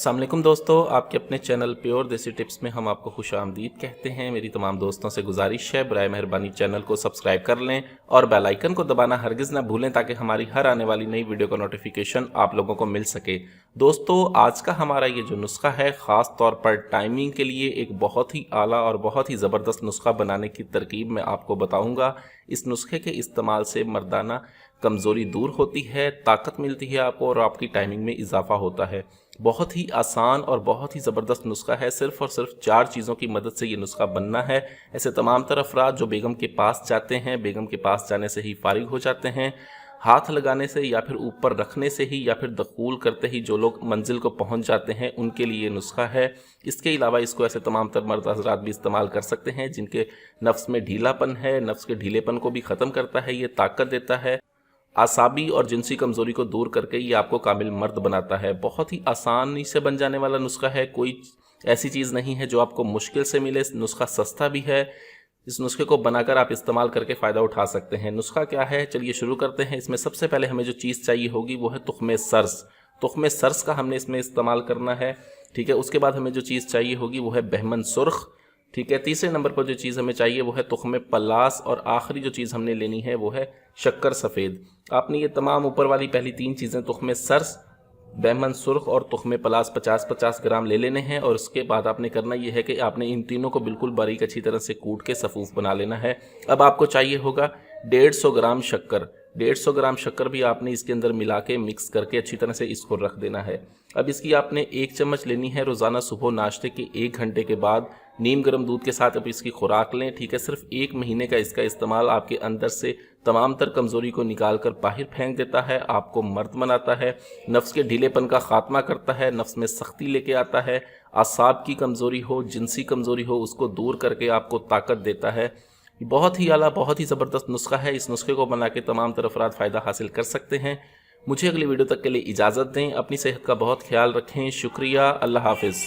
अस्सलाम वालेकुम दोस्तों, आपके अपने चैनल प्योर देसी टिप्स में हम आपको खुशामदीद कहते हैं। मेरी तमाम दोस्तों से गुजारिश है, बराए मेहरबानी चैनल को सब्सक्राइब कर लें और बेल आइकन को दबाना हरगिज़ ना भूलें ताकि हमारी हर आने वाली नई वीडियो का नोटिफिकेशन आप लोगों को मिल सके। दोस्तों, आज का हमारा ये जो नुस्खा है ख़ास तौर पर टाइमिंग के लिए एक बहुत ही आला और बहुत ही ज़बरदस्त नुस्खा बनाने की तरकीब मैं आपको बताऊँगा। इस नुस्खे के इस्तेमाल से मर्दाना कमज़ोरी दूर होती है, ताकत मिलती है आपको और आपकी टाइमिंग में इजाफा होता है। बहुत ही आसान और बहुत ही ज़बरदस्त नुस्खा है। सिर्फ़ और सिर्फ 4 चीज़ों की मदद से ये नुस्खा बनना है। ऐसे तमाम तर अफराद जो बेगम के पास जाते हैं, बेगम के पास जाने से ही फारिग हो जाते हैं, हाथ लगाने से या फिर ऊपर रखने से ही या फिर दखूल करते ही जो लोग मंजिल को पहुंच जाते हैं, उनके लिए ये नुस्खा है। इसके अलावा इसको ऐसे तमाम तर मर्द हज़रात भी इस्तेमाल कर सकते हैं जिनके नफ्स में ढीलापन है। नफ्स के ढीलेपन को भी ख़त्म करता है, ये ताकत देता है। आसाबी और जिनसी कमज़ोरी को दूर करके ये आपको कामिल मर्द बनाता है। बहुत ही आसानी से बन जाने वाला नुस्खा है, कोई ऐसी चीज़ नहीं है जो आपको मुश्किल से मिले। नुस्खा सस्ता भी है। इस नुस्खे को बनाकर आप इस्तेमाल करके फ़ायदा उठा सकते हैं। नुस्खा क्या है, चलिए शुरू करते हैं। इसमें सबसे पहले हमें जो चीज़ चाहिए होगी वो है तुख्मे सर्स। तुख्मे सर्स का हमने इसमें इस्तेमाल करना है, ठीक है। उसके बाद हमें जो चीज़ चाहिए होगी वो है बहमन सुर्ख, ठीक है। तीसरे नंबर पर जो चीज़ हमें चाहिए वो है तुख्मे पलास और आखिरी जो चीज़ हमने लेनी है वो है शक्कर सफ़ेद। आपने ये तमाम ऊपर वाली पहली 3 चीज़ें तुख्मे सर्स, बहमन सुर्ख और तुख्मे पलास 50-50 ग्राम ले लेने हैं और उसके बाद आपने करना ये है कि आपने इन तीनों को बिल्कुल बारीक अच्छी तरह से कूट के सफ़ूफ बना लेना है। अब आपको चाहिए होगा 150 ग्राम शक्कर। 150 ग्राम शक्कर भी आपने इसके अंदर मिला के मिक्स करके अच्छी तरह से इसको रख देना है। अब इसकी आपने 1 चम्मच लेनी है रोज़ाना सुबह नाश्ते के 1 घंटे के बाद नीम गर्म दूध के साथ। अब इसकी खुराक लें, ठीक है। सिर्फ 1 महीने का इसका इस्तेमाल आपके अंदर से तमाम तर कमज़ोरी को निकाल कर बाहर फेंक देता है, आपको मर्द बनाता है, नफ्स के ढीलेपन का ख़ात्मा करता है, नफ्स में सख्ती लेके आता है, आसाब की कमज़ोरी हो, जिनसी कमज़ोरी हो, उसको दूर करके आपको ताकत देता है। बहुत ही आला, बहुत ही ज़बरदस्त नुस्खा है। इस नुस्खे को बना के तमाम तर अफराद फ़ायदा हासिल कर सकते हैं। मुझे अगली वीडियो तक के लिए इजाज़त दें। अपनी सेहत का बहुत ख्याल रखें। शुक्रिया। अल्लाह हाफ़िज़।